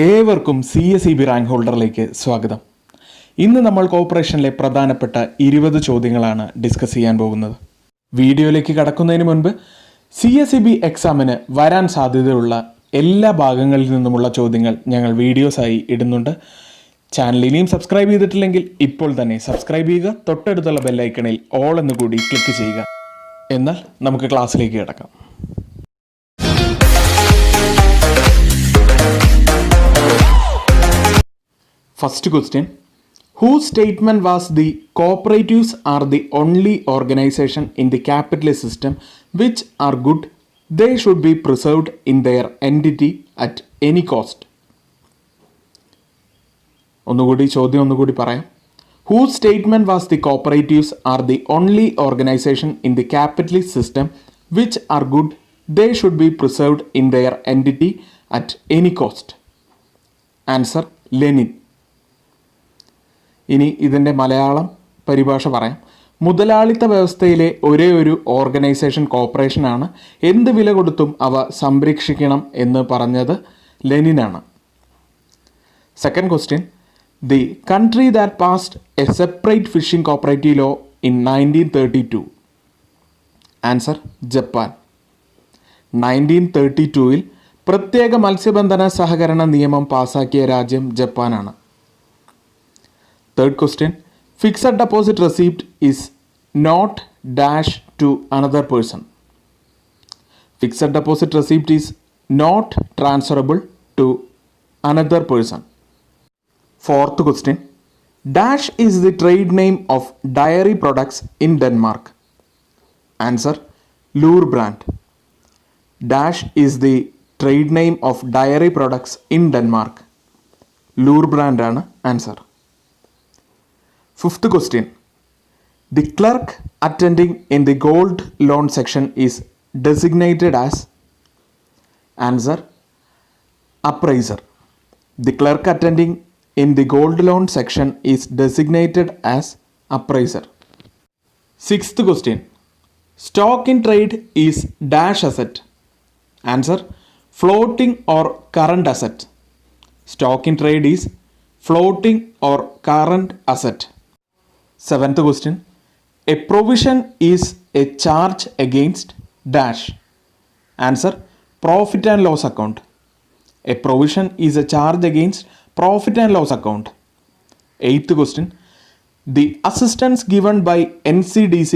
ഏവർക്കും CSEB rank ഹോൾഡറിലേക്ക് സ്വാഗതം. ഇന്ന് നമ്മൾ കോർപ്പറേഷനിലെ പ്രധാനപ്പെട്ട 20 ചോദ്യങ്ങളാണ് ഡിസ്കസ് ചെയ്യാൻ പോകുന്നത്. വീഡിയോയിലേക്ക് കടക്കുന്നതിന് മുൻപ് CSEB എക്സാമിന് വരാൻ സാധ്യതയുള്ള എല്ലാ ഭാഗങ്ങളിൽ നിന്നുമുള്ള ചോദ്യങ്ങൾ ഞങ്ങൾ വീഡിയോസായി ഇടുന്നുണ്ട്. ചാനൽ ഇനിയും സബ്സ്ക്രൈബ് ചെയ്തിട്ടില്ലെങ്കിൽ ഇപ്പോൾ തന്നെ സബ്സ്ക്രൈബ് ചെയ്യുക. തൊട്ടടുത്തുള്ള ബെല്ലൈക്കണിൽ ഓൾ എന്ന് കൂടി ക്ലിക്ക് ചെയ്യുക. എന്നാൽ നമുക്ക് ക്ലാസ്സിലേക്ക് കിടക്കാം. First question, whose statement was the cooperatives are the only organization in the capitalist system which are good, they should be preserved in their entity at any cost? ഒന്നുകൂടി പറയാം. Whose statement was the cooperatives are the only organization in the capitalist system which are good, they should be preserved in their entity at any cost? Answer, Lenin. ഇനി ഇതിൻ്റെ മലയാളം പരിഭാഷ പറയാം. മുതലാളിത്ത വ്യവസ്ഥയിലെ ഒരേ ഒരു organisation കോർപ്പറേഷനാണ്. എന്ത് വില കൊടുത്തും അവ സംരക്ഷിക്കണം എന്ന് പറഞ്ഞത് ലെനിനാണ്. Second question, the country that passed a separate fishing cooperative law in 1932. Answer, Japan. 1932 പ്രത്യേക മത്സ്യബന്ധന സഹകരണ നിയമം പാസാക്കിയ രാജ്യം ജപ്പാനാണ്. Third question, fixed deposit receipt is not dash to another person. Fixed deposit receipt is not transferable to another person. Fourth question, dash is the trade name of dairy products in Denmark. Answer, Lure brand. Dash is the trade name of dairy products in Denmark. Lure brand ആണ് answer. Fifth question, the clerk attending in the gold loan section is designated as? Answer, appraiser. The clerk attending in the gold loan section is designated as appraiser. Sixth question, stock in trade is dash asset. Answer, floating or current asset. Stock in trade is floating or current asset. Seventh question, a provision is a charge against dash. Answer, profit and loss account. A provision is a charge against profit and loss account. Eighth question, the assistance given by NCDC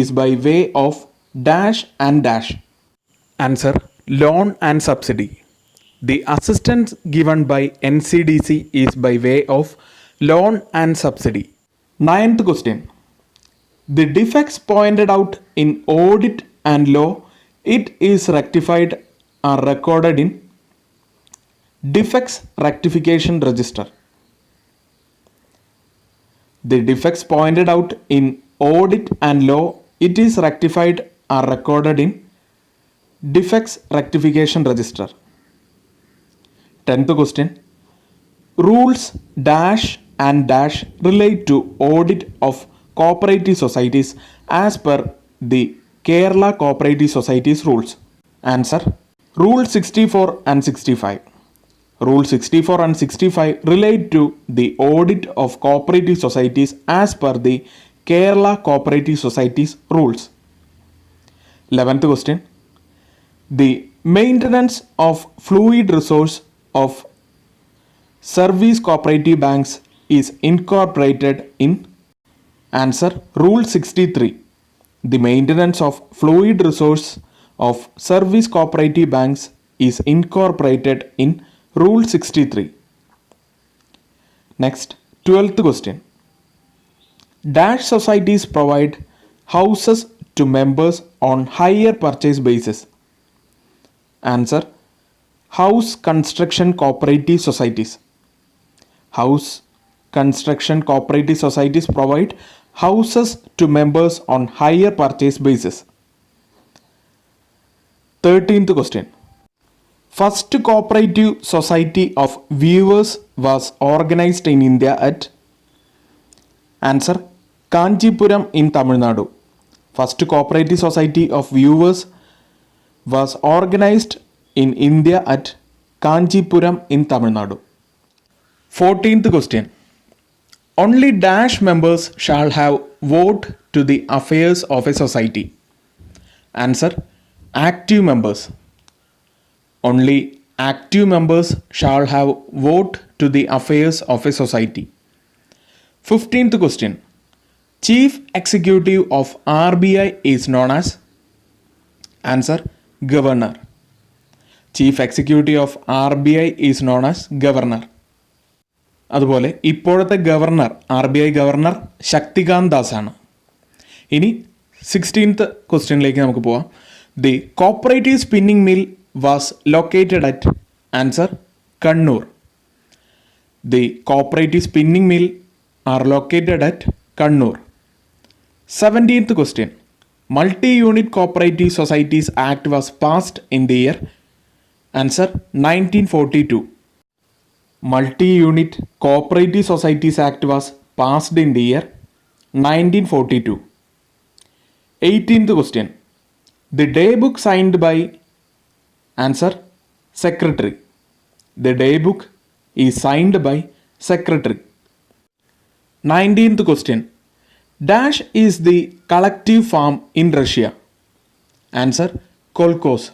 is by way of dash and dash. Answer, loan and subsidy. The assistance given by NCDC is by way of loan and subsidy. Ninth question, the defects pointed out in audit and law, it is rectified are recorded in defects rectification register. The defects pointed out in audit and law, it is rectified are recorded in defects rectification register. 10th question, rules dash and dash relate to audit of cooperative societies as per the Kerala Cooperative Societies rules. Answer, Rule 64 and 65. Rule 64 and 65 relate to the audit of cooperative societies as per the Kerala Cooperative Societies rules. 11th question, the maintenance of fluid resource of service cooperative banks is incorporated in? Answer, Rule 63. The maintenance of fluid resource of service cooperative banks is incorporated in Rule 63. Next, 12th question. Dash societies provide houses to members on hire purchase basis. Answer, House construction cooperative societies. House construction cooperative societies provide houses to members on hire purchase basis. 13th question, first cooperative society of weavers was organized in India at? Answer, Kanchipuram in Tamil Nadu. First cooperative society of weavers was organized in India at Kanchipuram in Tamil Nadu. 14th question. Only dash members shall have vote to the affairs of a society. Answer: active members. Only active members shall have vote to the affairs of a society. 15th question. Chief Executive of RBI is known as. Answer: Governor. Chief Executive of RBI is known as Governor. അതുപോലെ ഇപ്പോഴത്തെ governor RBI governor Shaktikanta Das ആണ്. ഇനി 16th ക്വസ്റ്റ്യനിലേക്ക് നമുക്ക് പോവാം. The cooperative spinning mill was located at. Answer: Kannur. The cooperative spinning mill are located at Kannur. 17th question. Multi-Unit Cooperative Societies Act was passed in the year. Answer: 1942. Multi-Unit Cooperative Societies Act was passed in the year 1942. 18th question. The day book signed by. Answer: Secretary. The day book is signed by Secretary. 19th question. Dash is the collective farm in Russia. Answer: Kolkhoz.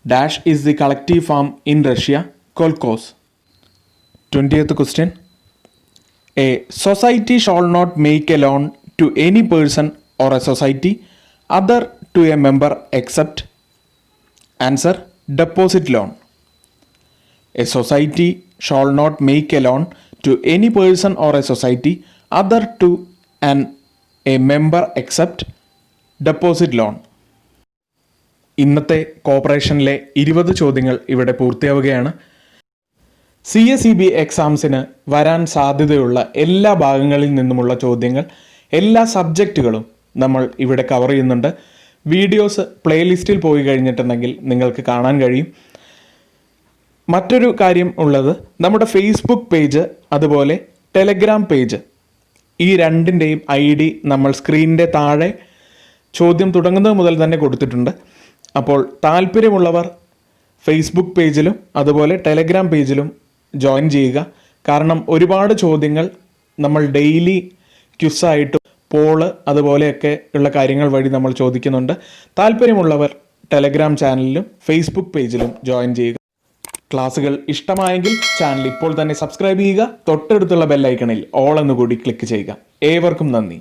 Dash is the collective farm in Russia. Kolkhoz. 20th question. A society shall not make a loan to any person or a society other to a member except. Answer: deposit loan. A society shall not make a loan to any person or a society other to a member except deposit loan. ഇന്നത്തെ കോർപ്പറേഷനിലെ 20 ചോദ്യങ്ങൾ ഇവിടെ പൂർത്തിയാവുകയാണ്. CSEB എക്സാംസിന് വരാൻ സാധ്യതയുള്ള എല്ലാ ഭാഗങ്ങളിൽ നിന്നുമുള്ള ചോദ്യങ്ങൾ, എല്ലാ സബ്ജക്റ്റുകളും നമ്മൾ ഇവിടെ കവർ ചെയ്യുന്നുണ്ട്. വീഡിയോസ് പ്ലേലിസ്റ്റിൽ പോയി കഴിഞ്ഞിട്ടുണ്ടെങ്കിൽ നിങ്ങൾക്ക് കാണാൻ കഴിയും. മറ്റൊരു കാര്യം ഉള്ളത്, നമ്മുടെ ഫേസ്ബുക്ക് പേജ് അതുപോലെ ടെലഗ്രാം പേജ്, ഈ രണ്ടിൻ്റെയും ID നമ്മൾ സ്ക്രീനിൻ്റെ താഴെ ചോദ്യം തുടങ്ങുന്നത് മുതൽ തന്നെ കൊടുത്തിട്ടുണ്ട്. അപ്പോൾ താല്പര്യമുള്ളവർ ഫേസ്ബുക്ക് പേജിലും അതുപോലെ ടെലഗ്രാം പേജിലും ജോയിൻ ചെയ്യുക. കാരണം ഒരുപാട് ചോദ്യങ്ങൾ നമ്മൾ ഡെയിലി ക്യുസായിട്ടും പോള് അതുപോലെയൊക്കെ ഉള്ള കാര്യങ്ങൾ വഴി നമ്മൾ ചോദിക്കുന്നുണ്ട്. താല്പര്യമുള്ളവർ ടെലഗ്രാം ചാനലിലും ഫേസ്ബുക്ക് പേജിലും ജോയിൻ ചെയ്യുക. ക്ലാസ്സുകൾ ഇഷ്ടമായെങ്കിൽ ചാനൽ ഇപ്പോൾ തന്നെ സബ്സ്ക്രൈബ് ചെയ്യുക. തൊട്ടടുത്തുള്ള ബെല്ലൈക്കണിൽ ഓൾ എന്നുകൂടി ക്ലിക്ക് ചെയ്യുക. ഏവർക്കും നന്ദി.